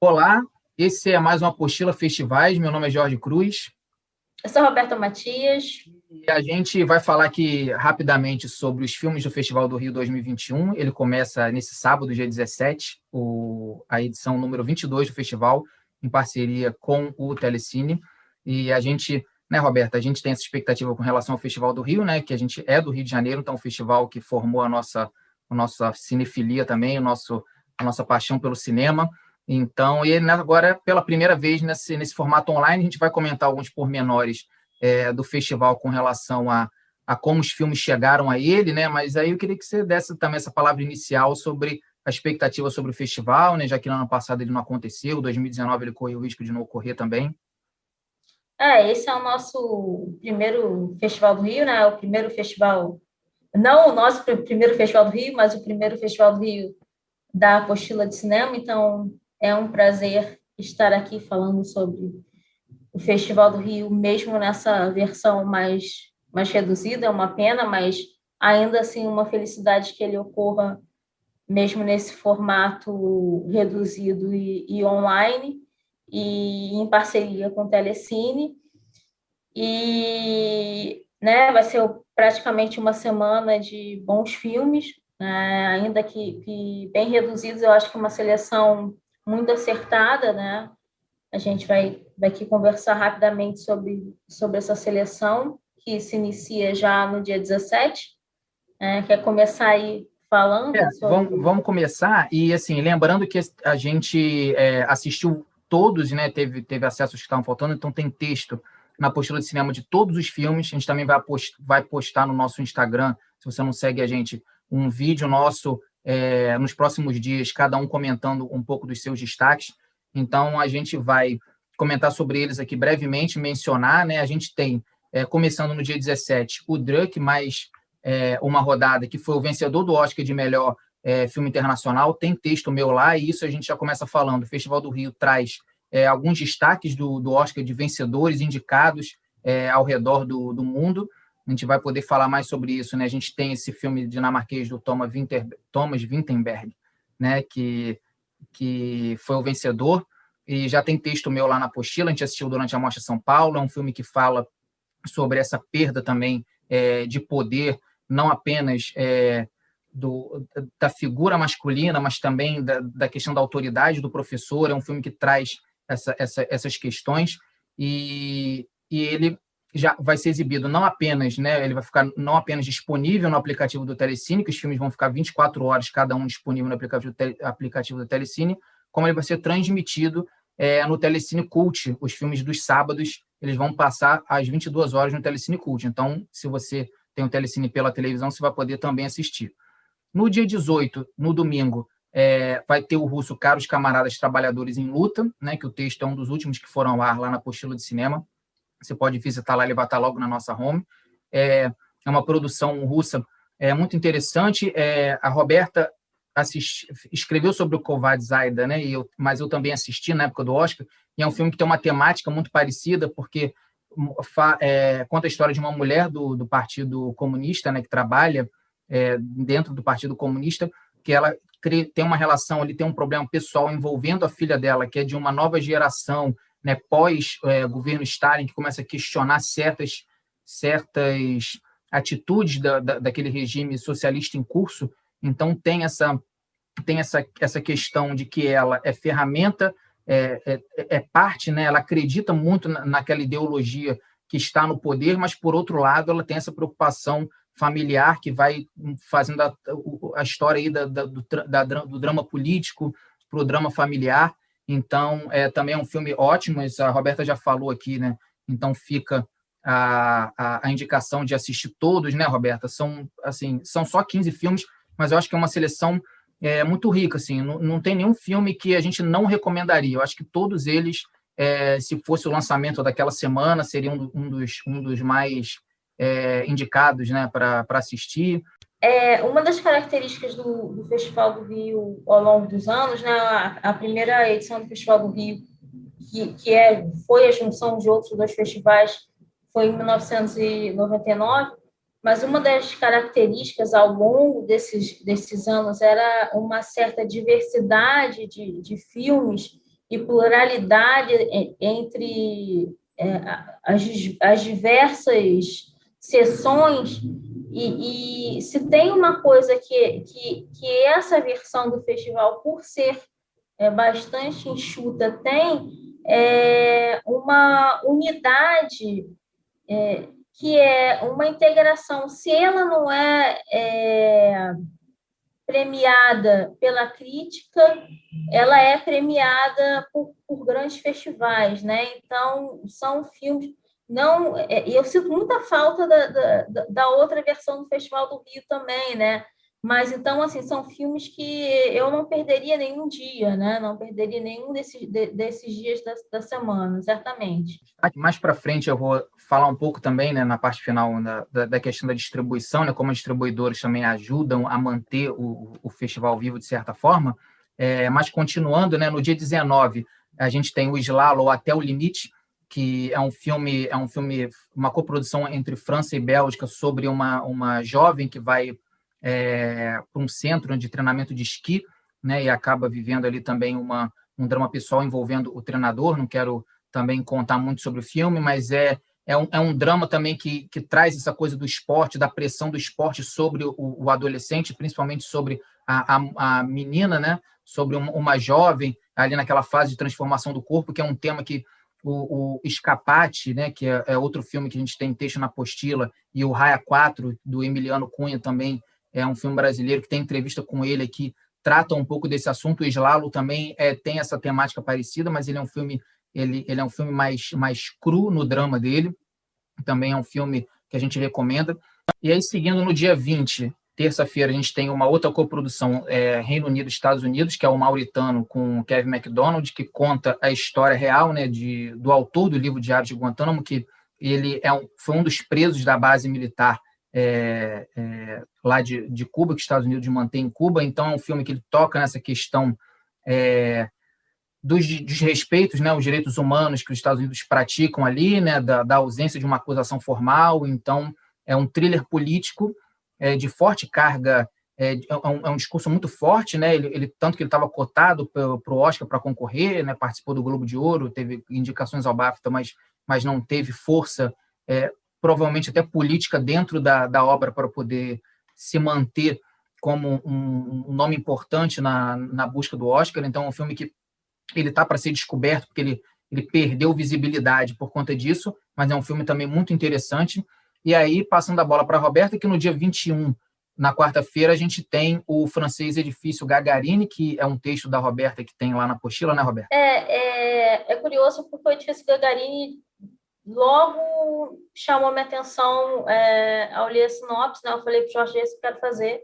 Olá, esse é mais uma Apostila Festivais. Meu nome é Jorge Cruz. Eu sou Roberta Matias. E a gente vai falar aqui rapidamente sobre os filmes do Festival do Rio 2021. Ele começa nesse sábado, dia 17, a edição número 22 do festival, em parceria com o Telecine. E a gente, né, Roberta, a gente tem essa expectativa com relação ao Festival do Rio, né, que a gente é do Rio de Janeiro, então o festival que formou a nossa cinefilia também, a nossa paixão pelo cinema. Então, e agora, pela primeira vez nesse formato online, a gente vai comentar alguns pormenores do festival com relação a como os filmes chegaram a ele, né? Mas aí eu queria que você desse também essa palavra inicial sobre a expectativa sobre o festival, né? Já que no ano passado ele não aconteceu, 2019 ele correu o risco de não ocorrer também. Esse é o nosso primeiro Festival do Rio, né? O primeiro festival, não o nosso primeiro Festival do Rio, mas o primeiro Festival do Rio da Apostila de Cinema. Então, é um prazer estar aqui falando sobre o Festival do Rio, mesmo nessa versão mais reduzida. É uma pena, mas ainda assim uma felicidade que ele ocorra mesmo nesse formato reduzido e online, e em parceria com o Telecine. E, né, vai ser praticamente uma semana de bons filmes, né, ainda que bem reduzidos. Eu acho que é uma seleção muito acertada, né? A gente vai aqui conversar rapidamente sobre essa seleção, que se inicia já no dia 17. Quer começar aí falando sobre... Vamos começar, e assim, lembrando que a gente assistiu todos, né? Teve acesso aos que estavam faltando, então tem texto na apostila de cinema de todos os filmes. A gente também vai postar no nosso Instagram, se você não segue a gente, um vídeo nosso nos próximos dias, cada um comentando um pouco dos seus destaques. Então, a gente vai comentar sobre eles aqui brevemente, mencionar, né? A gente tem, começando no dia 17, o Druck, mais uma rodada que foi o vencedor do Oscar de melhor filme internacional. Tem texto meu lá, e isso a gente já começa falando. O Festival do Rio traz alguns destaques do Oscar de vencedores indicados ao redor do mundo. A gente vai poder falar mais sobre isso, né? A gente tem esse filme dinamarquês do Thomas Vinterberg, né? Que foi o vencedor, e já tem texto meu lá na apostila. A gente assistiu durante a Mostra São Paulo. É um filme que fala sobre essa perda também de poder, não apenas da figura masculina, mas também da questão da autoridade do professor. É um filme que traz essas questões, e ele já vai ser exibido não apenas, né, ele vai ficar não apenas disponível no aplicativo do Telecine, que os filmes vão ficar 24 horas cada um disponível no aplicativo do Telecine, como ele vai ser transmitido no Telecine Cult. Os filmes dos sábados eles vão passar às 22 horas no Telecine Cult. Então, se você tem o Telecine pela televisão, você vai poder também assistir. No dia 18, no domingo, vai ter o russo Caros Camaradas Trabalhadores em Luta, né, que o texto é um dos últimos que foram ao ar lá na apostila de cinema. Você pode visitar lá, ele vai estar logo na nossa home. É uma produção russa muito interessante. A Roberta escreveu sobre o Kovad Zaida, né? Mas eu também assisti na época do Oscar, e é um filme que tem uma temática muito parecida, porque conta a história de uma mulher do Partido Comunista, né, que trabalha dentro do Partido Comunista, que ela tem uma relação, ele tem um problema pessoal envolvendo a filha dela, que é de uma nova geração, né, pós-governo Stalin, que começa a questionar certas atitudes daquele regime socialista em curso. Então, tem essa questão de que ela é ferramenta, parte, né? Ela acredita muito naquela ideologia que está no poder, mas, por outro lado, ela tem essa preocupação familiar que vai fazendo a história aí do drama político para o drama familiar. Então, também é um filme ótimo, a Roberta já falou aqui, né? Então, fica a indicação de assistir todos, né, Roberta? São só 15 filmes, mas eu acho que é uma seleção muito rica, assim. Não tem nenhum filme que a gente não recomendaria. Eu acho que todos eles, se fosse o lançamento daquela semana, seriam um dos mais indicados, né, para assistir. Uma das características do Festival do Rio ao longo dos anos, né, a primeira edição do Festival do Rio, foi a junção de outros dois festivais, foi em 1999, mas uma das características ao longo desses anos era uma certa diversidade de filmes e pluralidade entre as diversas sessões, e se tem uma coisa que essa versão do festival, por ser bastante enxuta, tem uma unidade, que é uma integração. Se ela não é premiada pela crítica, ela é premiada por grandes festivais, né? Então, são filmes... Não, eu sinto muita falta da outra versão do Festival do Rio também, né? Mas, então, assim, são filmes que eu não perderia nenhum dia, né? Não perderia nenhum desses dias da semana, certamente. Aqui, mais para frente eu vou falar um pouco também, né, na parte final da questão da distribuição, né, como os distribuidores também ajudam a manter o festival vivo de certa forma. Mas continuando, né, no dia 19 a gente tem o Slalom Até o Limite, que é um filme, uma coprodução entre França e Bélgica sobre uma jovem que vai para um centro de treinamento de esqui, né, e acaba vivendo ali também um drama pessoal envolvendo o treinador. Não quero também contar muito sobre o filme, mas é um drama também que traz essa coisa do esporte, da pressão do esporte sobre o adolescente, principalmente sobre a menina, né? Sobre uma jovem ali naquela fase de transformação do corpo, que é um tema que o Escapate, né, que é outro filme que a gente tem texto na apostila, e o Raia 4, do Emiliano Cunha, também é um filme brasileiro que tem entrevista com ele aqui, trata um pouco desse assunto. O Slalom também tem essa temática parecida, mas ele é um filme mais cru no drama dele. Também é um filme que a gente recomenda. E aí, seguindo no dia 20, terça-feira, a gente tem uma outra coprodução, Reino Unido e Estados Unidos, que é o Mauritano, com Kevin MacDonald, que conta a história real, né, do autor do livro Diário de Guantánamo, que ele foi um dos presos da base militar lá de Cuba, que os Estados Unidos mantém em Cuba. Então, é um filme que ele toca nessa questão dos desrespeitos, né, os direitos humanos que os Estados Unidos praticam ali, né, da ausência de uma acusação formal. Então, é um thriller político de forte carga, um discurso muito forte, né, tanto que ele estava cotado para o Oscar para concorrer, né, participou do Globo de Ouro, teve indicações ao BAFTA, mas não teve força, provavelmente até política, dentro da obra para poder se manter como um nome importante na busca do Oscar. Então, é um filme que ele está para ser descoberto, porque ele perdeu visibilidade por conta disso, mas é um filme também muito interessante. E aí, passando a bola para a Roberta, que no dia 21, na quarta-feira, a gente tem o francês Edifício Gagarini, que é um texto da Roberta que tem lá na apostila, né, Roberta? É curioso, porque o Edifício Gagarini logo chamou minha atenção ao ler a sinopse, né? Eu falei para o Jorge, esse que eu quero fazer.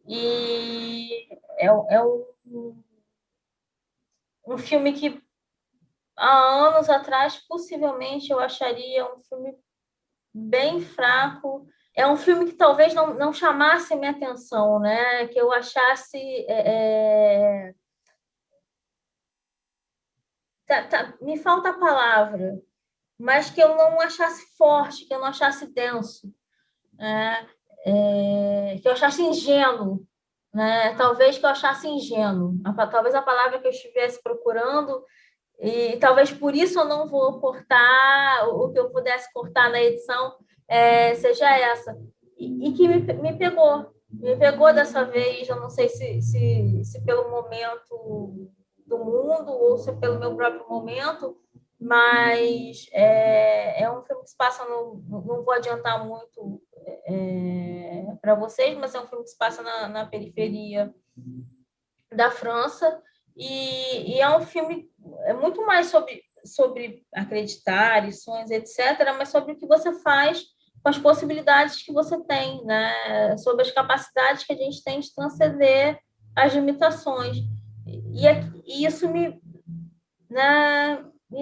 E é um filme que há anos atrás, possivelmente, eu acharia um filme bem fraco. É um filme que talvez não chamasse minha atenção, né? Que eu achasse... me falta a palavra, mas que eu não achasse forte, que eu não achasse denso, né? Que eu achasse ingênuo, né? Talvez que eu achasse ingênuo. Talvez a palavra que eu estivesse procurando. E talvez por isso eu não vou cortar, o que eu pudesse cortar na edição seja essa. E que me pegou dessa vez. Eu não sei se pelo momento do mundo ou se pelo meu próprio momento, mas é um filme que se passa, não vou adiantar muito para vocês, mas é um filme que se passa na periferia da França, e é um filme muito mais sobre acreditar, sonhos, etc., mas sobre o que você faz com as possibilidades que você tem, né? Sobre as capacidades que a gente tem de transcender as limitações. E isso me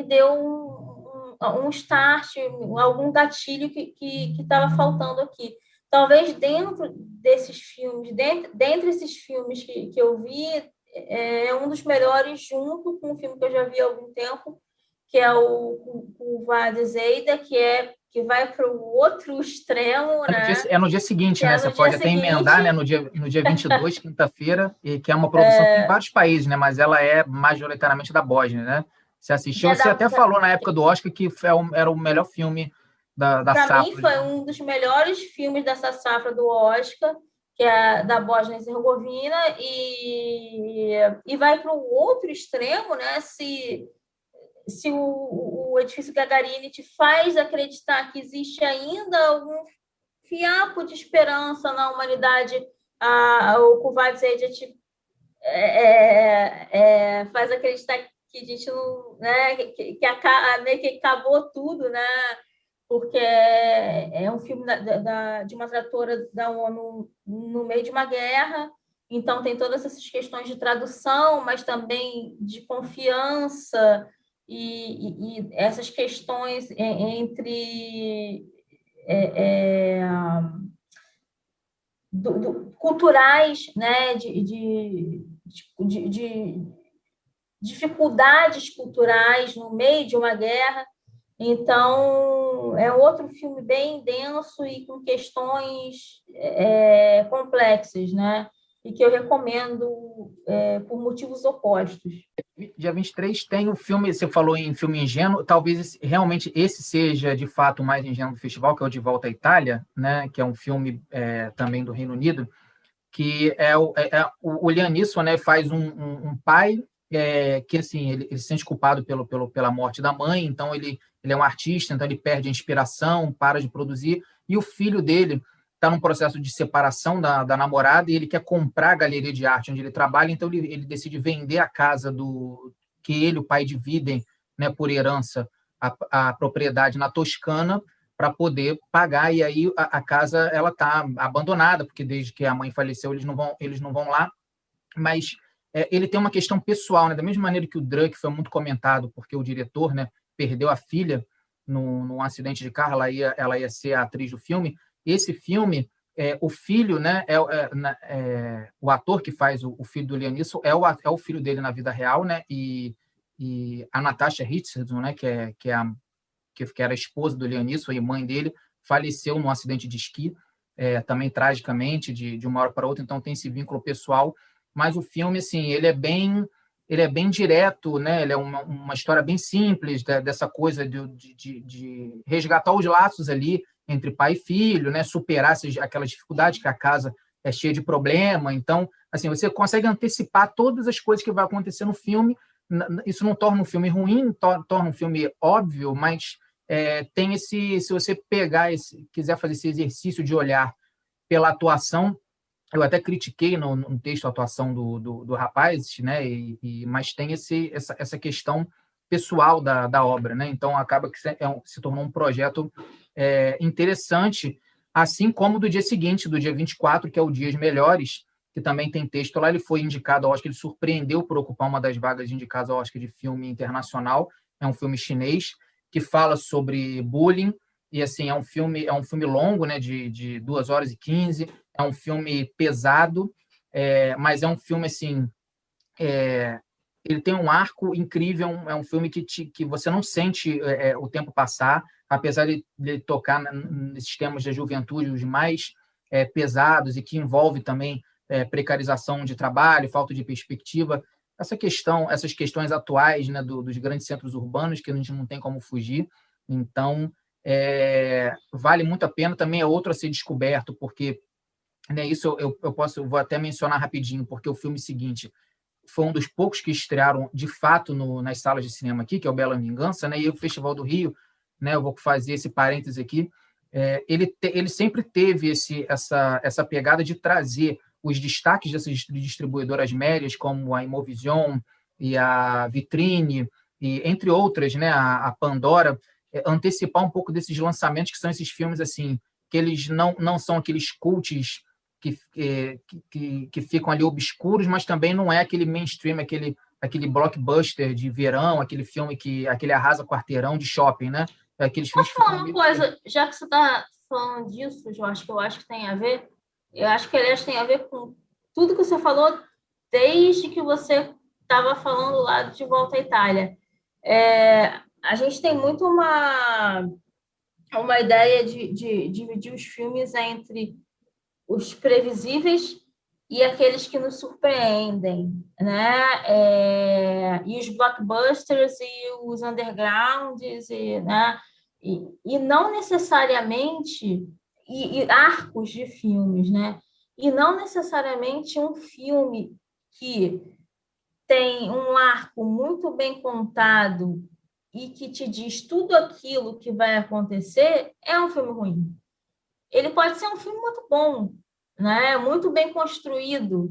deu um start, algum gatilho que estava faltando aqui. Talvez dentro desses filmes, dentre esses filmes que eu vi, é um dos melhores, junto com um filme que eu já vi há algum tempo, que é o Vade Zeida, que que vai para o outro extremo, né? No dia seguinte, né? No Você dia pode até seguinte, emendar, né? No dia 22, quinta-feira, e que é uma produção que tem vários países, né? Mas ela é majoritariamente da Bósnia, né? Você assistiu, você até falou na época do Oscar que era o melhor filme da para safra. mim, foi um dos melhores filmes dessa safra do Oscar, que é da Bósnia e Herzegovina, e vai para o outro extremo, né? Se o edifício Gagarin te faz acreditar que existe ainda algum fiapo de esperança na humanidade, o Kuwait faz acreditar que a gente não, né, que acabou tudo, né? Porque é um filme de uma tradutora da ONU no meio de uma guerra, então tem todas essas questões de tradução, mas também de confiança e essas questões entre culturais, né, de dificuldades culturais no meio de uma guerra. Então, é outro filme bem denso e com questões complexas, né? E que eu recomendo por motivos opostos. Dia 23 tem o filme, você falou em filme ingênuo, talvez realmente esse seja de fato o mais ingênuo do festival, que é o De Volta à Itália, né? Que é um filme também do Reino Unido, que o Liam Neeson, né? Faz um pai que assim ele se sente culpado pela morte da mãe, então ele é um artista, então ele perde a inspiração, para de produzir, e o filho dele está num processo de separação da namorada e ele quer comprar a galeria de arte onde ele trabalha, então ele decide vender a casa que ele e o pai dividem, né, por herança, a propriedade na Toscana para poder pagar, e aí a casa ela está abandonada, porque desde que a mãe faleceu eles não vão lá, mas ele tem uma questão pessoal, né? Da mesma maneira que o Druk foi muito comentado, porque o diretor, né, perdeu a filha num acidente de carro, ela ia ser a atriz do filme. Esse filme, o filho, né, o ator que faz o filho do Liam Neeson é o filho dele na vida real, né? E a Natasha Richardson, né, que era a esposa do Liam Neeson e mãe dele, faleceu num acidente de esqui, também tragicamente, de uma hora para outra, então tem esse vínculo pessoal. Mas o filme, assim, ele é bem direto, né? Ele é uma história bem simples dessa coisa de resgatar os laços ali entre pai e filho, né? Superar aquelas dificuldades que a casa é cheia de problema. Então, assim, você consegue antecipar todas as coisas que vai acontecer no filme. Isso não torna um filme ruim, torna um filme óbvio, mas tem se você quiser fazer esse exercício de olhar pela atuação, eu até critiquei no texto a atuação do rapaz, né? Mas tem essa questão pessoal da obra, né? Então acaba que se tornou um projeto interessante, assim como do dia seguinte, do dia 24, que é o Dias Melhores, que também tem texto lá. Ele foi indicado ao Oscar, ele surpreendeu por ocupar uma das vagas indicadas ao Oscar de filme internacional. É um filme chinês que fala sobre bullying, e assim é um filme longo, né? De 2 horas e 15. É um filme pesado, mas é um filme assim. Ele tem um arco incrível, é um filme que você não sente o tempo passar, apesar de tocar nesses temas da juventude, os mais pesados, e que envolve também precarização de trabalho, falta de perspectiva, essas questões atuais, né, dos grandes centros urbanos, que a gente não tem como fugir. Então, vale muito a pena. Também é outro a ser descoberto, porque, né, isso eu vou até mencionar rapidinho, porque o filme seguinte foi um dos poucos que estrearam de fato nas salas de cinema aqui, que é o Bela Vingança, né? E o Festival do Rio, né? Eu vou fazer esse parêntese aqui. Ele sempre teve essa pegada de trazer os destaques dessas distribuidoras médias, como a Imovision e a Vitrine, e entre outras, né? A Pandora, antecipar um pouco desses lançamentos, que são esses filmes assim, que eles não são aqueles cults que ficam ali obscuros, mas também não é aquele mainstream, aquele blockbuster de verão, aquele filme aquele arrasa quarteirão de shopping, né? Aqueles filmes Posso falar uma coisa? Já que você está falando disso, Jorge, que eu acho que tem a ver, eu acho que, aliás, tem a ver com tudo que você falou desde que você estava falando lá de Volta à Itália. A gente tem muito uma ideia de dividir os filmes entre os previsíveis e aqueles que nos surpreendem, né? E os blockbusters e os undergrounds, né? E não necessariamente e arcos de filmes, né? E não necessariamente um filme que tem um arco muito bem contado e que te diz tudo aquilo que vai acontecer, é um filme ruim. Ele pode ser um filme muito bom, né? Muito bem construído.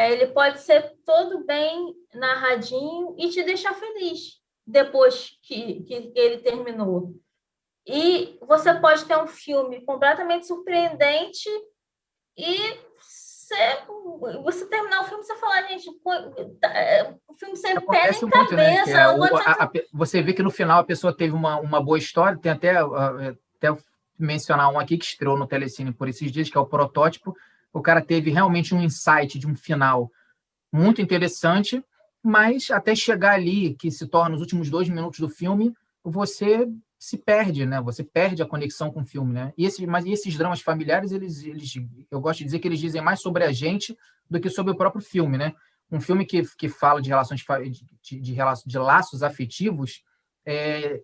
Ele pode ser todo bem narradinho e te deixar feliz depois que ele terminou. E você pode ter um filme completamente surpreendente e você terminar o filme e você falar, gente, o filme sem pé nem muito, né? cabeça. Você vê que no final a pessoa teve uma boa história, tem até mencionar um aqui que estreou no Telecine por esses dias, que é o Protótipo. O cara teve realmente um insight de um final muito interessante, mas até chegar ali, que se torna os últimos 2 minutos do filme, você se perde, né? Você perde a conexão com o filme, né? Mas esses dramas familiares, eu gosto de dizer que eles dizem mais sobre a gente do que sobre o próprio filme, né? Um filme que fala de relações de laços afetivos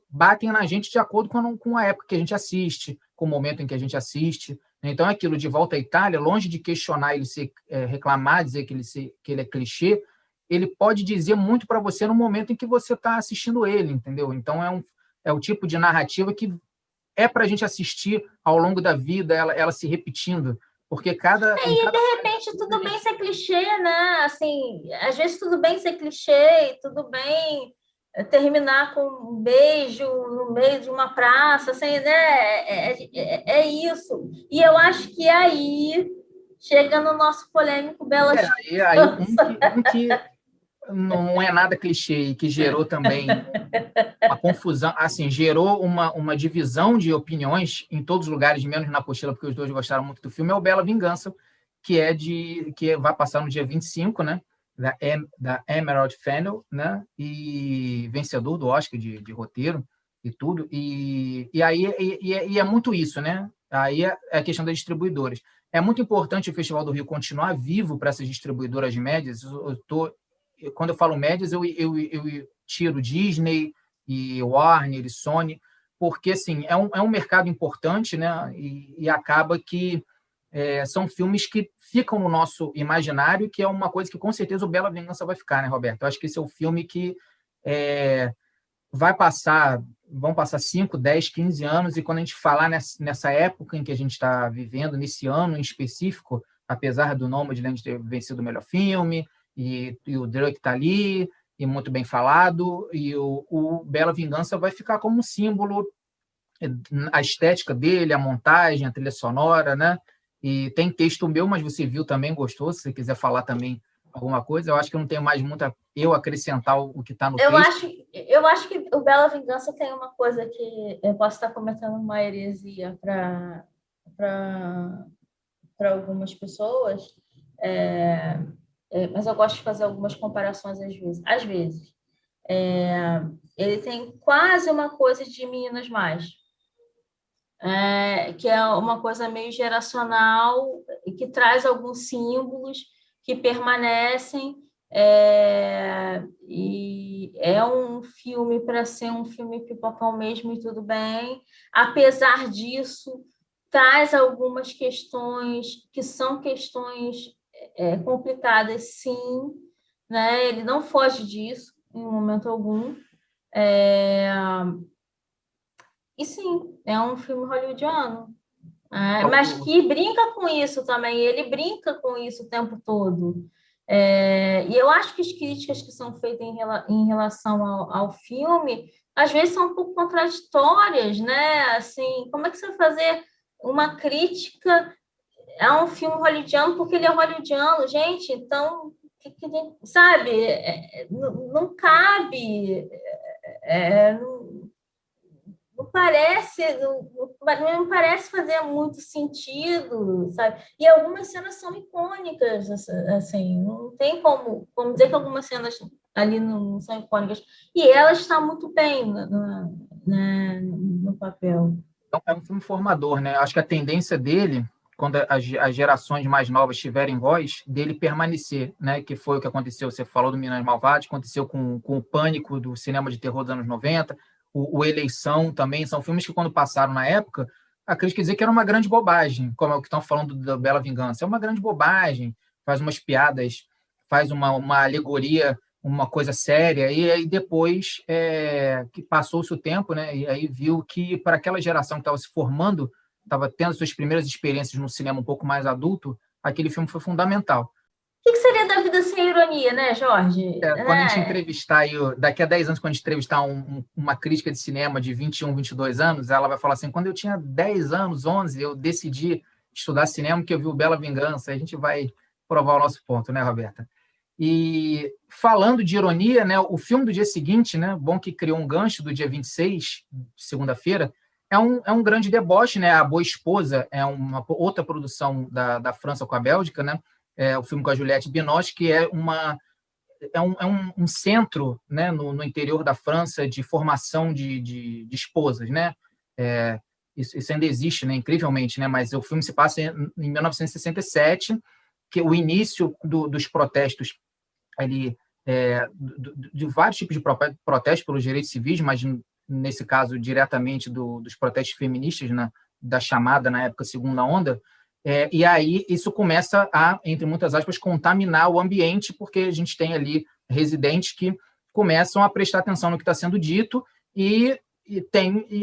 batem na gente de acordo com a época que a gente assiste, com o momento em que a gente assiste. Então, aquilo de Volta à Itália, longe de questionar ele ser, reclamar, dizer que ele é clichê, ele pode dizer muito para você no momento em que você está assistindo ele, entendeu? Então, é o tipo de narrativa que é para a gente assistir ao longo da vida, ela se repetindo, porque de repente, tudo bem ser clichê, né? Assim, às vezes tudo bem ser clichê, tudo bem terminar com um beijo no meio de uma praça, assim, né? É isso. E eu acho que aí chega no nosso polêmico Bela aí um que não é nada clichê e que gerou também uma confusão, assim, gerou uma divisão de opiniões em todos os lugares, menos na Apostila, porque os dois gostaram muito do filme, é o Bela Vingança, que vai passar no dia 25, né? Da Emerald Fennell, né? E vencedor do Oscar de roteiro e tudo. E é muito isso, né? Aí é a questão das distribuidoras. É muito importante o Festival do Rio continuar vivo para essas distribuidoras médias. Quando eu falo médias, eu tiro Disney e Warner e Sony, porque assim, é um mercado importante, né? E acaba que são filmes que ficam no nosso imaginário, que é uma coisa que com certeza o Bela Vingança vai ficar, né, Roberto? Eu acho que esse é o filme que vão passar 5, 10, 15 anos, e quando a gente falar nessa época em que a gente está vivendo, nesse ano em específico, apesar do Nomadland ter vencido o melhor filme, e o Drake está ali, e muito bem falado, e o Bela Vingança vai ficar como um símbolo, a estética dele, a montagem, a trilha sonora, né? E tem texto meu, mas você viu também, gostou? Se você quiser falar também alguma coisa, eu acho que eu não tenho mais muito eu acrescentar o que está no texto. Eu acho que o Bela Vingança tem uma coisa que eu posso estar cometendo uma heresia para algumas pessoas, mas eu gosto de fazer algumas comparações às vezes. Ele tem quase uma coisa de Meninas Mais, que é uma coisa meio geracional e que traz alguns símbolos que permanecem, e é um filme para ser um filme pipocão mesmo e tudo bem. Apesar disso, traz algumas questões que são questões complicadas, sim, né? Ele não foge disso em momento algum. E sim, é um filme hollywoodiano, mas que brinca com isso também, ele brinca com isso o tempo todo. E eu acho que as críticas que são feitas em relação ao filme, às vezes são um pouco contraditórias, né? Assim, como é que você vai fazer uma crítica a um filme hollywoodiano porque ele é hollywoodiano? Gente, então, sabe, não cabe, não parece fazer muito sentido, sabe? E algumas cenas são icônicas, assim, não tem como dizer que algumas cenas ali não são icônicas. E ela está muito bem né, no papel. Então, é um filme formador, né? Acho que a tendência dele, quando as gerações mais novas tiverem voz, dele permanecer, né? Que foi o que aconteceu, você falou do Minas Malvadas, aconteceu com o Pânico do cinema de terror dos anos 90, o Eleição também, são filmes que quando passaram na época, a crítica dizia que era uma grande bobagem, como é o que estão falando da Bela Vingança, é uma grande bobagem, faz umas piadas, faz uma alegoria, uma coisa séria, e aí depois que passou-se o tempo, né, e aí viu que para aquela geração que estava se formando, estava tendo suas primeiras experiências no cinema um pouco mais adulto, aquele filme foi fundamental. O que seria da vida sem ironia, né, Jorge? Quando a gente entrevistar, aí, daqui a 10 anos, quando a gente entrevistar uma crítica de cinema de 21, 22 anos, ela vai falar assim, quando eu tinha 10 anos, 11, eu decidi estudar cinema porque eu vi o Bela Vingança, a gente vai provar o nosso ponto, né, Roberta? E falando de ironia, né, o filme do dia seguinte, né, bom que criou um gancho do dia 26, segunda-feira, é um grande deboche, né? A Boa Esposa é uma outra produção da França com a Bélgica, né? O filme com a Juliette Binoche, que é um centro, né, no interior da França de formação de esposas, né? Isso ainda existe, né, incrivelmente, né? Mas o filme se passa em 1967, que o início dos protestos ali, de vários tipos de protestos pelos direitos civis, mas nesse caso diretamente dos protestos feministas, né, da chamada na época segunda onda, e aí isso começa a, entre muitas aspas, contaminar o ambiente, porque a gente tem ali residentes que começam a prestar atenção no que está sendo dito e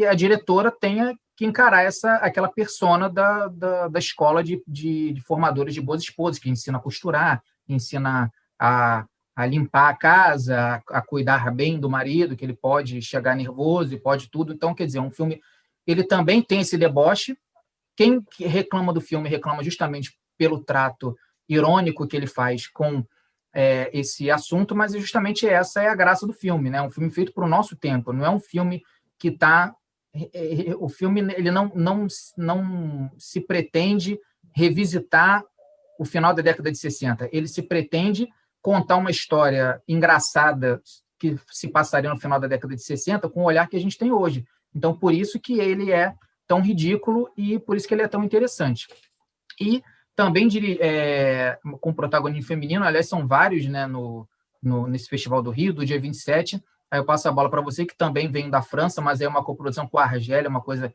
a diretora tem que encarar aquela persona da escola de formadores de boas esposas, que ensina a costurar, ensina a limpar a casa, a cuidar bem do marido, que ele pode chegar nervoso e pode tudo. Então, quer dizer, um filme, ele também tem esse deboche. Quem reclama do filme reclama justamente pelo trato irônico que ele faz com esse assunto, mas justamente essa é a graça do filme, né? Um filme feito para o nosso tempo, não é um filme que está... O filme ele não se pretende revisitar o final da década de 60. Ele se pretende contar uma história engraçada que se passaria no final da década de 60 com o olhar que a gente tem hoje. Então, por isso que ele é tão ridículo e por isso que ele é tão interessante. E também com protagonismo feminino, aliás, são vários, né, nesse Festival do Rio, do dia 27. Aí eu passo a bola para você, que também vem da França, mas é uma coprodução com a Argélia, uma coisa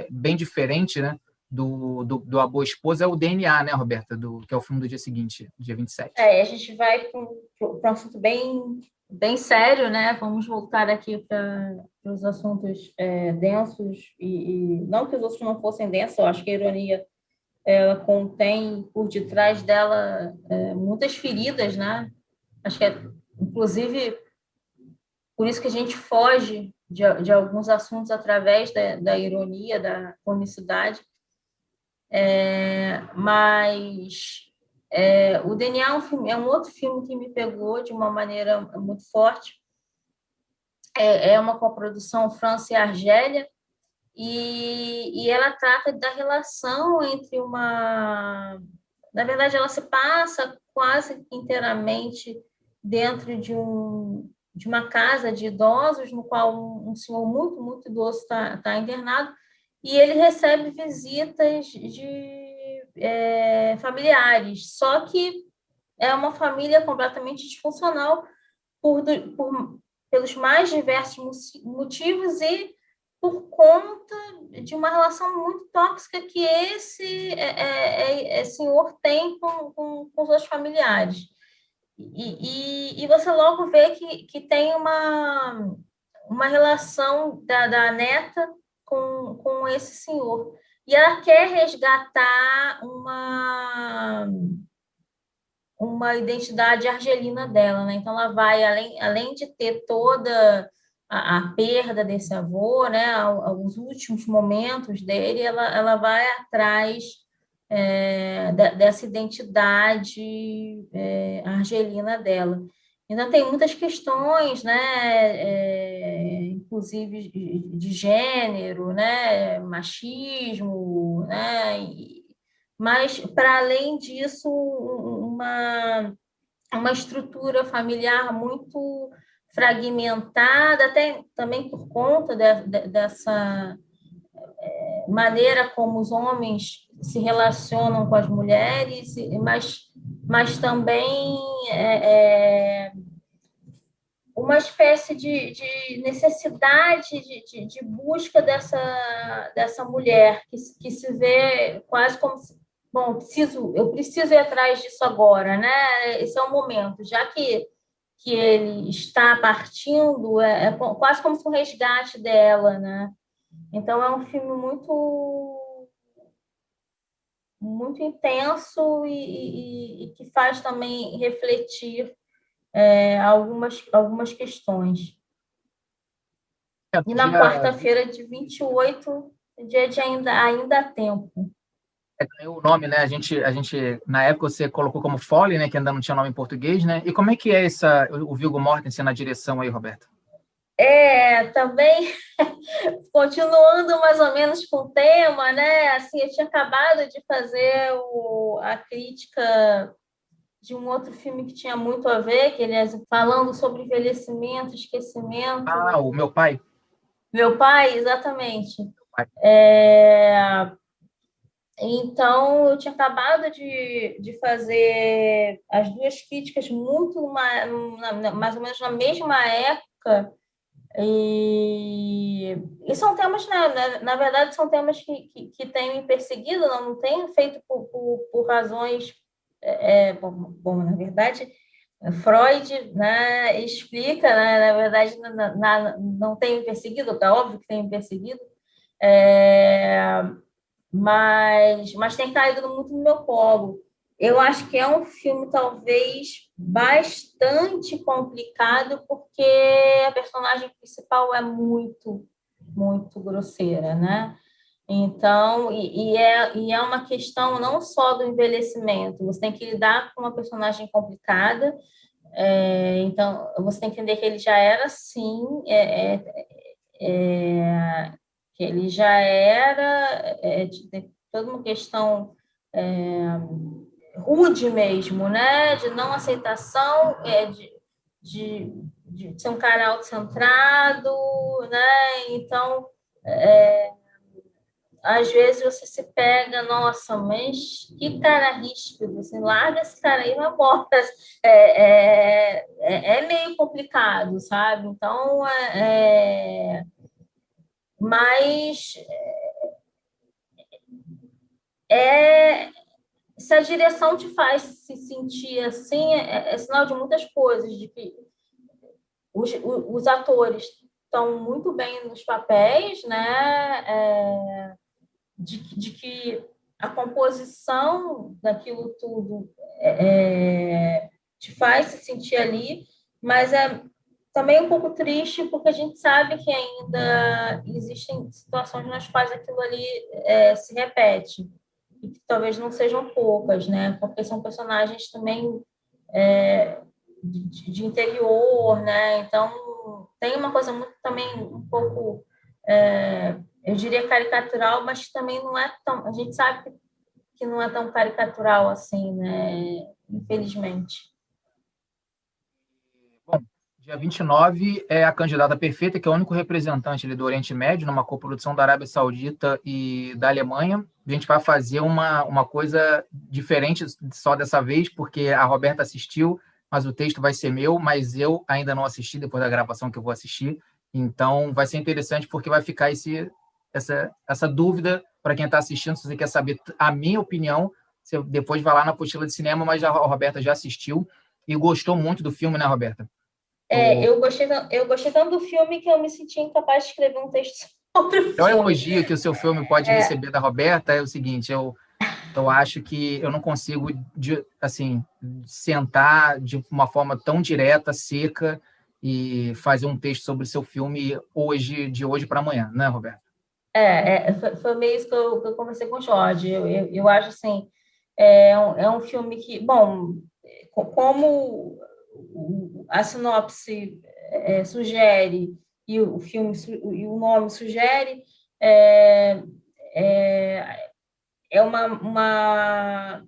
bem diferente, né? Do A Boa Esposa, é o DNA, né, Roberta? Que é o filme do dia seguinte, dia 27. A gente vai para um assunto bem, bem sério, né? Vamos voltar aqui para os assuntos densos, e não que os outros não fossem densos, eu acho que a ironia ela contém por detrás dela muitas feridas, né? Acho que inclusive, por isso que a gente foge de alguns assuntos através da ironia, da comicidade. Mas o DNA é um outro filme que me pegou de uma maneira muito forte. É uma coprodução França e Argélia, e ela trata da relação entre uma... Na verdade, ela se passa quase inteiramente dentro de uma casa de idosos, no qual um senhor muito, muito idoso está internado, e ele recebe visitas de familiares, só que é uma família completamente disfuncional pelos mais diversos motivos e por conta de uma relação muito tóxica que esse senhor tem com os seus familiares. E você logo vê que tem uma relação da neta com esse senhor. E ela quer resgatar uma identidade argelina dela, né? Então, ela vai, além de ter toda a perda desse avô, né? Os últimos momentos dele, ela vai atrás dessa identidade argelina dela. Ainda tem muitas questões, né? Inclusive de gênero, né? Machismo, né? Mas, para além disso, uma estrutura familiar muito fragmentada, até também por conta dessa maneira como os homens se relacionam com as mulheres, mas também uma espécie de necessidade de busca dessa mulher que se vê quase como se, bom, eu preciso ir atrás disso agora, né? Esse é o momento, já que ele está partindo, quase como se um resgate dela, né? Então é um filme muito intenso e que faz também refletir algumas questões. E na quarta-feira de 28, dia de ainda há tempo. O nome, né? A gente, na época você colocou como Folly, né? Que ainda não tinha nome em português, né? E como é que é o Viggo Mortensen na direção aí, Roberto? Também continuando mais ou menos com o tema, né? Assim, eu tinha acabado de fazer a crítica de um outro filme que tinha muito a ver, que ele falando sobre envelhecimento, esquecimento. Ah, o Meu Pai. Meu Pai, exatamente. Meu Pai. Então, eu tinha acabado de fazer as duas críticas muito mais ou menos na mesma época. E são temas, na verdade, são temas que têm me perseguido, não tenho feito por razões. Bom, na verdade, Freud, né, explica, né, na verdade, não tem me perseguido, é óbvio que tem me perseguido, mas tem caído muito no meu colo. Eu acho que é um filme, talvez, bastante complicado, porque a personagem principal é muito, muito grosseira, né? Então, é uma questão não só do envelhecimento, você tem que lidar com uma personagem complicada, então, você tem que entender que ele já era assim, que ele já era toda uma questão rude mesmo, né? De não aceitação, de ser um cara autocentrado, né? Então, às vezes você se pega, nossa, mas que cara ríspido, assim, larga esse cara aí e vai embora. É meio complicado, sabe? Então, mas se a direção te faz se sentir assim, é sinal de muitas coisas, de que os atores estão muito bem nos papéis, né? De que a composição daquilo tudo te faz se sentir ali, mas é também um pouco triste porque a gente sabe que ainda existem situações nas quais aquilo ali se repete e que talvez não sejam poucas, né? Porque são personagens também de interior, né? Então tem uma coisa muito também um pouco eu diria caricatural, mas também não é tão. A gente sabe que não é tão caricatural assim, né? Infelizmente. Bom, dia 29 é A Candidata Perfeita, que é o único representante ali do Oriente Médio, numa coprodução da Arábia Saudita e da Alemanha. A gente vai fazer uma coisa diferente só dessa vez, porque a Roberta assistiu, mas o texto vai ser meu, mas eu ainda não assisti, depois da gravação que eu vou assistir. Então, vai ser interessante porque vai ficar essa dúvida para quem está assistindo, se você quer saber a minha opinião, você depois vai lá na apostila de cinema, mas a Roberta já assistiu e gostou muito do filme, né, Roberta? Eu gostei tanto do filme que eu me senti incapaz de escrever um texto sobre o O filme. elogio que o seu filme pode receber da Roberta é o seguinte: eu acho que eu não consigo, assim, sentar de uma forma tão direta, seca, e fazer um texto sobre o seu filme de hoje para amanhã, né, Roberta? Foi meio isso que eu conversei com o Jorge. Eu acho assim, é um filme que, bom, como a sinopse sugere e o filme e o nome sugere, é, é, é uma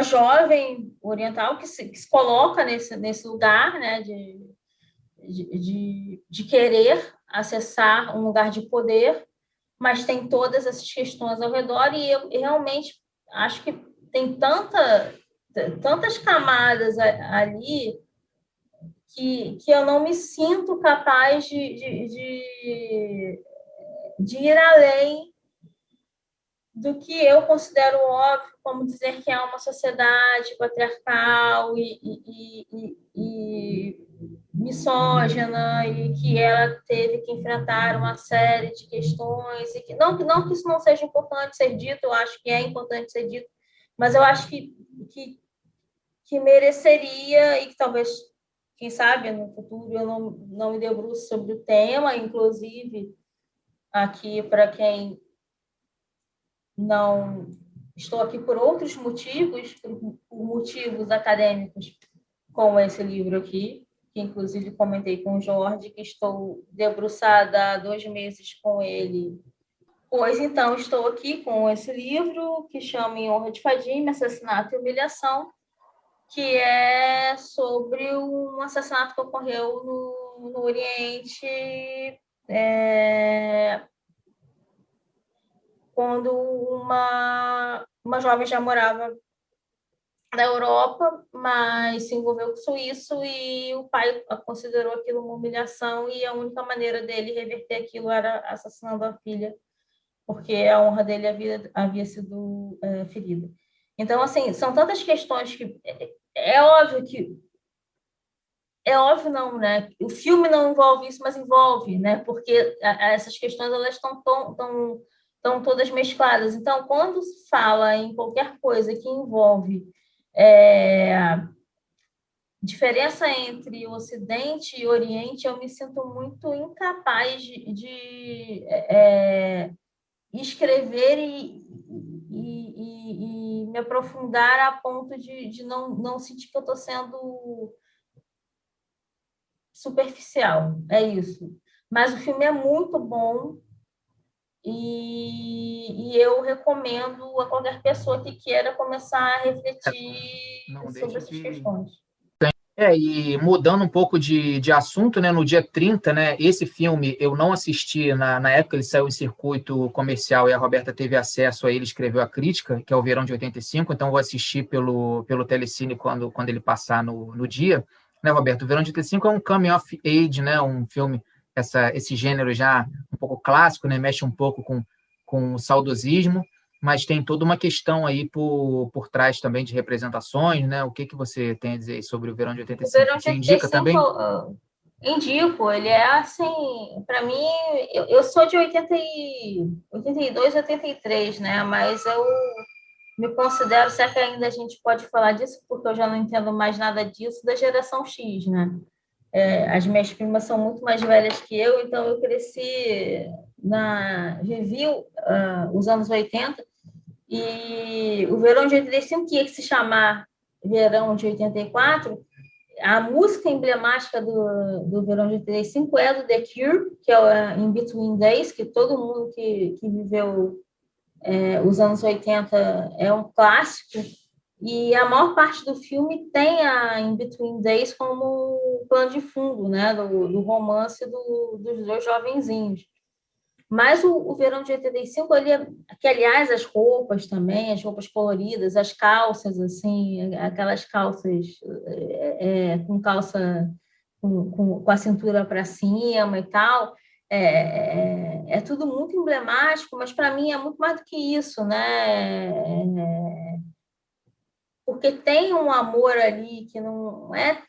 jovem oriental que se coloca nesse lugar, né, de querer acessar um lugar de poder, mas tem todas essas questões ao redor, e eu realmente acho que tem tantas camadas ali que eu não me sinto capaz de ir além do que eu considero óbvio, como dizer que há uma sociedade patriarcal e misógina, e que ela teve que enfrentar uma série de questões, e que isso não seja importante ser dito, eu acho que é importante ser dito, mas eu acho que mereceria, e que talvez, quem sabe, no futuro eu não me debruço sobre o tema, inclusive, aqui, para quem não... Estou aqui por outros motivos, por motivos acadêmicos, com esse livro aqui, que inclusive comentei com o Jorge, que estou debruçada há 2 meses com ele. Pois então, estou aqui com esse livro, que chama Em Honra de Fadime, Assassinato e Humilhação, que é sobre um assassinato que ocorreu no Oriente, quando uma jovem já morava na Europa, mas se envolveu com o suíço, e o pai considerou aquilo uma humilhação, e a única maneira dele reverter aquilo era assassinando a filha, porque a honra dele havia sido ferida. Então, assim, são tantas questões que é óbvio que... É óbvio não, né? O filme não envolve isso, mas envolve, né? Porque essas questões, elas estão todas mescladas. Então, quando se fala em qualquer coisa que envolve diferença entre Ocidente e Oriente, eu me sinto muito incapaz de escrever e me aprofundar a ponto de não sentir que eu estou sendo superficial. É isso. Mas o filme é muito bom, e eu recomendo a qualquer pessoa que queira começar a refletir sobre essas questões. E mudando um pouco de assunto, né, no dia 30, né, esse filme eu não assisti, na época ele saiu em circuito comercial e a Roberta teve acesso a ele, escreveu a crítica, que é o Verão de 85, então vou assistir pelo Telecine quando ele passar no dia. Né, Roberto? O Verão de 85 é um coming of age, né, um filme, esse gênero já um pouco clássico, né, mexe um pouco com o saudosismo, mas tem toda uma questão aí por trás também de representações, né? O que você tem a dizer sobre o Verão de 85? O Verão de Você indica 85, também? Indico, ele é assim, para mim, eu sou de 82, 83, né? Mas eu me considero, se é que ainda a gente pode falar disso, porque eu já não entendo mais nada disso, da geração X, né? As minhas primas são muito mais velhas que eu, então eu cresci vivi os anos 80, e o Verão de 85, que ia se chamar Verão de 84, a música emblemática do Verão de 85 é do The Cure, que é o In Between Days, que todo mundo que viveu os anos 80 é um clássico, e a maior parte do filme tem a In Between Days como plano de fundo, né, do romance dos 2 jovenzinhos. Mas o Verão de 85, que, aliás, as roupas também, as roupas coloridas, as calças, assim, aquelas calças com calça com a cintura para cima e tal, tudo muito emblemático, mas para mim é muito mais do que isso, né? Porque tem um amor ali que não é...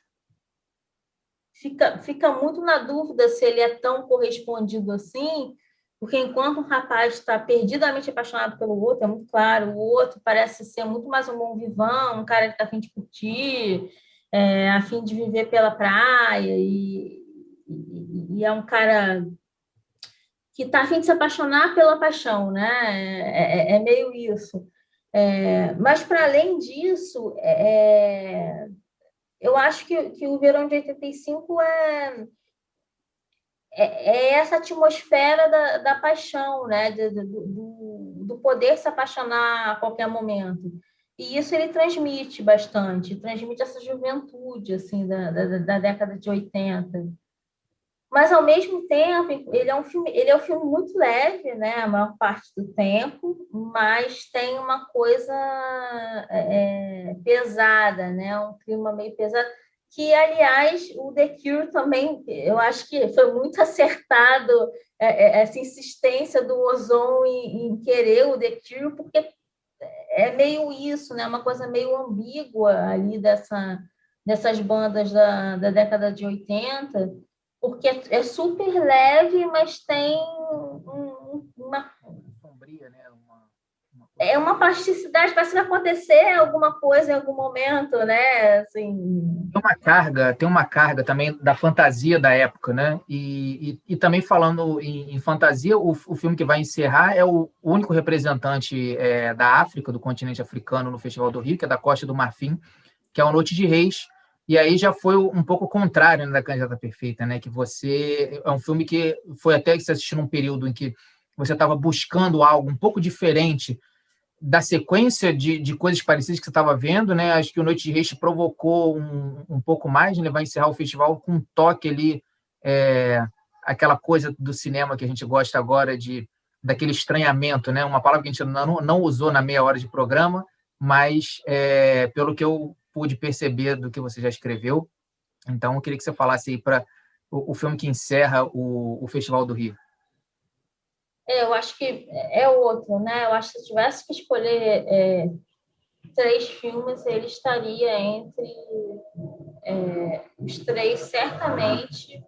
Fica muito na dúvida se ele é tão correspondido assim, porque enquanto um rapaz está perdidamente apaixonado pelo outro, é muito claro, o outro parece ser muito mais um bom vivão, um cara que está a fim de curtir, a fim de viver pela praia, e é um cara que está a fim de se apaixonar pela paixão, né? É meio isso. Mas, para além disso, eu acho que o Verão de 85 é essa atmosfera da paixão, né? Do poder se apaixonar a qualquer momento. E isso ele transmite bastante, transmite essa juventude assim, da década de 80. mas ao mesmo tempo ele é um filme muito leve, né, a maior parte do tempo, mas tem uma coisa pesada, né, um clima meio pesado, que aliás o The Cure também, eu acho que foi muito acertado essa insistência do Ozon em querer o The Cure, porque é meio isso, né, uma coisa meio ambígua ali dessas bandas da década de 80, porque é super leve, mas tem uma Sombria, né? uma plasticidade, parece que vai acontecer alguma coisa em algum momento, né? Assim... Tem uma carga também da fantasia da época, né? E também falando em fantasia, o filme que vai encerrar é o único representante da África, do continente africano, no Festival do Rio, que é da Costa do Marfim, que é o Noite de Reis. E aí já foi um pouco o contrário, né, da Candidata Perfeita, né? Que você é um filme que foi até que você assistiu num período em que você estava buscando algo um pouco diferente da sequência de coisas parecidas que você estava vendo, né? Acho que o Noite de Reis provocou um pouco mais, né? Vai encerrar o festival com um toque ali, aquela coisa do cinema que a gente gosta agora daquele estranhamento, né? Uma palavra que a gente não usou na meia hora de programa, mas pelo que eu pude perceber do que você já escreveu. Então, eu queria que você falasse aí para o filme que encerra o Festival do Rio. Eu acho que é outro, né? Eu acho que se tivesse que escolher 3 filmes, ele estaria entre os 3, certamente.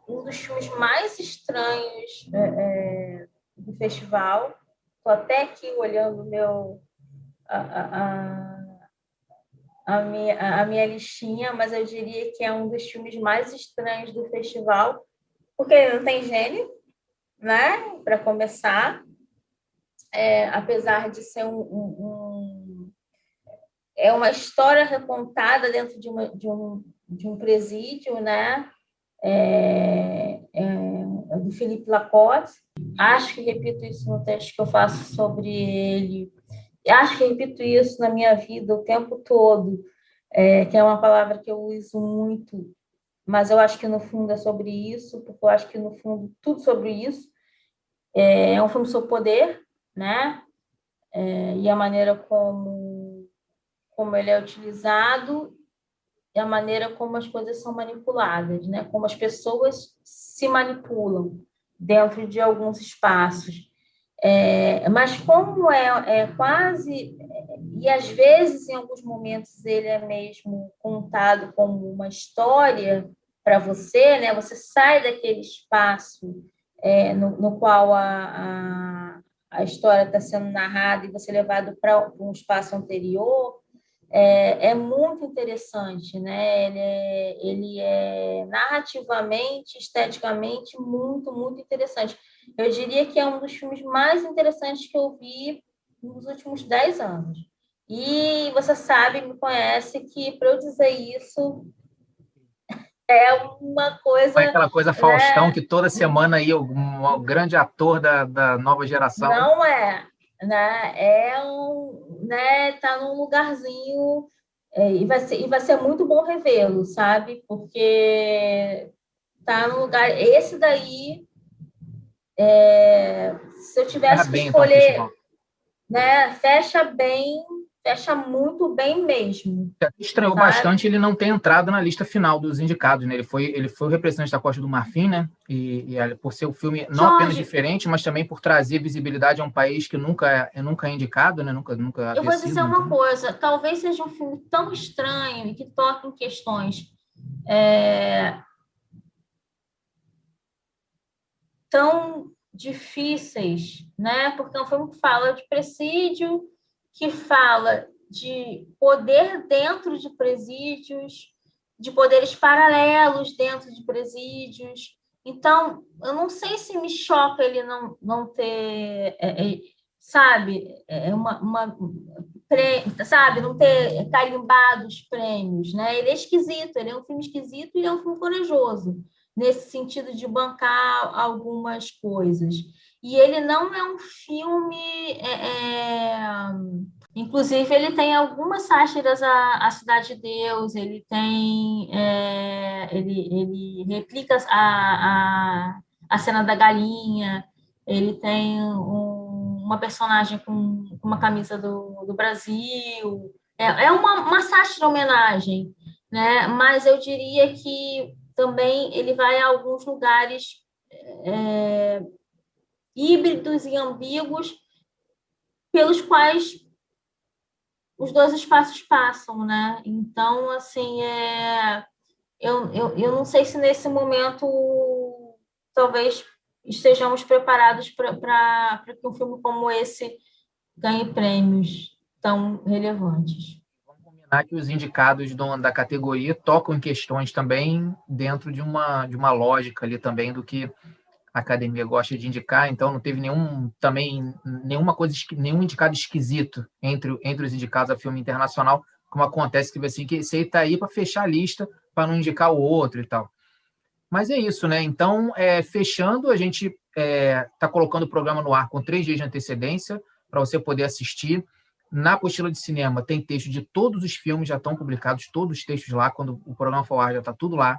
Um dos filmes mais estranhos do festival. Estou até aqui olhando a minha listinha, mas eu diria que é um dos filmes mais estranhos do festival, porque ele não tem gênio, né? Para começar, apesar de ser é uma história recontada dentro de um presídio, né? Do Philippe Lacote. Acho que repito isso no texto que eu faço sobre ele. Acho que repito isso na minha vida o tempo todo, que é uma palavra que eu uso muito, mas eu acho que no fundo é sobre isso, porque eu acho que no fundo tudo sobre isso. É um filme sobre poder, né? E a maneira como ele é utilizado e a maneira como as coisas são manipuladas, né? Como as pessoas se manipulam dentro de alguns espaços. Mas como é quase... E, às vezes, em alguns momentos, ele é mesmo contado como uma história para você, né? Você sai daquele espaço no qual a história está sendo narrada e você é levado para um espaço anterior. É muito interessante, né? Ele é narrativamente, esteticamente, muito, muito interessante. Eu diria que é um dos filmes mais interessantes que eu vi nos últimos 10 anos. E você sabe, me conhece, que para eu dizer isso é uma coisa... Não é aquela coisa Faustão, né? que toda semana aí o grande ator da nova geração. Não é, né? Né? Tá num lugarzinho e vai ser muito bom revê-lo, sabe? Porque tá num lugar. Esse daí, se eu Erra tivesse que bem, então, o escolher, festival. né? Fecha muito bem mesmo, Estranhou sabe? bastante ele não ter entrado na lista final dos indicados, né? Ele foi o representante da Costa do Marfim, né? Por ser um filme não apenas Jorge, diferente, mas também por trazer visibilidade a um país que nunca é indicado, né? Nunca eu havia vou dizer sido. uma Então, coisa: talvez seja um filme tão estranho e que toque em questões é, tão difíceis, né? Porque é um filme que fala de presídio, que fala de poder dentro de presídios, de poderes paralelos dentro de presídios. Então, eu não sei se me choca ele não ter, sabe, sabe, não ter carimbado os prêmios, né? Ele é esquisito, ele é um filme esquisito e é um filme corajoso nesse sentido de bancar algumas coisas. E ele não é um filme Inclusive, ele tem algumas sátiras à Cidade de Deus, ele replica a cena da galinha, ele tem uma personagem com uma camisa do Brasil. É uma sátira homenagem, né? Mas eu diria que também ele vai a alguns lugares híbridos e ambíguos pelos quais os dois espaços passam, né? Então, assim, eu não sei se nesse momento talvez estejamos preparados para que um filme como esse ganhe prêmios tão relevantes. Vamos combinar que os indicados da categoria tocam em questões também dentro de uma lógica ali também do que a academia gosta de indicar, então não teve nenhum indicado esquisito entre os indicados a filme internacional, como acontece que assim, que esse aí está aí para fechar a lista, para não indicar o outro e tal. Mas é isso, né? Então, fechando, a gente está colocando o programa no ar com 3 dias de antecedência, para você poder assistir. Na apostila de cinema tem texto de todos os filmes, já estão publicados, todos os textos lá, quando o programa for ao ar já está tudo lá.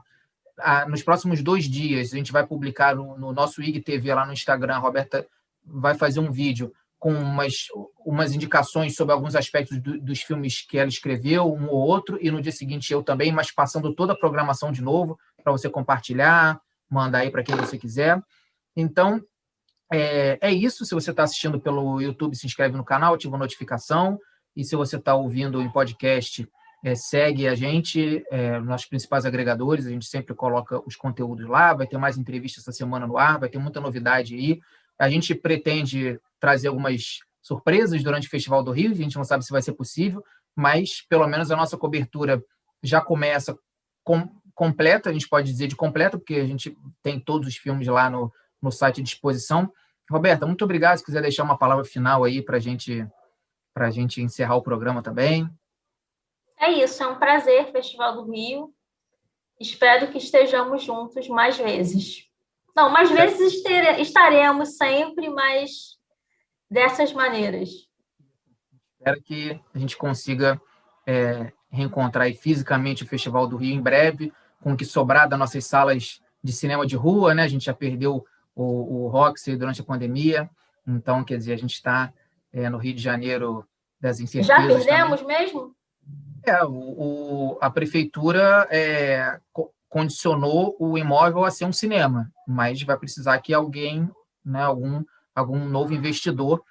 Nos próximos 2 dias, a gente vai publicar no nosso IGTV lá no Instagram. A Roberta vai fazer um vídeo com umas indicações sobre alguns aspectos dos filmes que ela escreveu, um ou outro, e no dia seguinte eu também, mas passando toda a programação de novo, para você compartilhar, mandar aí para quem você quiser. Então, é isso. Se você está assistindo pelo YouTube, se inscreve no canal, ativa a notificação, e se você está ouvindo em podcast, segue a gente nos nossos principais agregadores, a gente sempre coloca os conteúdos lá, vai ter mais entrevistas essa semana no ar, vai ter muita novidade aí. A gente pretende trazer algumas surpresas durante o Festival do Rio, a gente não sabe se vai ser possível, mas pelo menos a nossa cobertura já começa completa, a gente pode dizer de completa, porque a gente tem todos os filmes lá no site à disposição. Roberta, muito obrigado. Se quiser deixar uma palavra final aí para a gente encerrar o programa também. É isso, é um prazer, Festival do Rio. Espero que estejamos juntos mais vezes. Não, mais vezes estaremos sempre, mas dessas maneiras. Espero que a gente consiga reencontrar aí fisicamente o Festival do Rio em breve, com o que sobrar das nossas salas de cinema de rua, né? A gente já perdeu o Roxy durante a pandemia, então, quer dizer, a gente está no Rio de Janeiro das incertezas. Já perdemos também. Mesmo? A prefeitura condicionou o imóvel a ser um cinema, mas vai precisar que alguém, né, algum novo investidor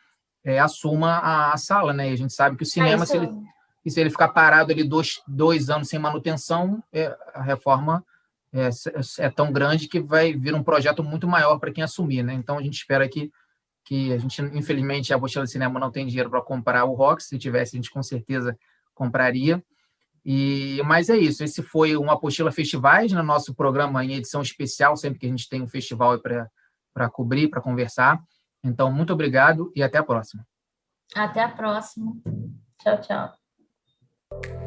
assuma a sala, né? E a gente sabe que o cinema, se ele ficar parado ali 2 anos sem manutenção, a reforma é tão grande que vai vir um projeto muito maior para quem assumir, né? Então a gente espera que a gente, infelizmente, a Apostila de Cinema não tem dinheiro para comprar o Rox. Se tivesse, a gente com certeza compraria. Mas é isso. Esse foi um Apostila Festivais, no nosso programa em edição especial, sempre que a gente tem um festival para cobrir, para conversar. Então, muito obrigado e até a próxima. Até a próxima. Tchau, tchau.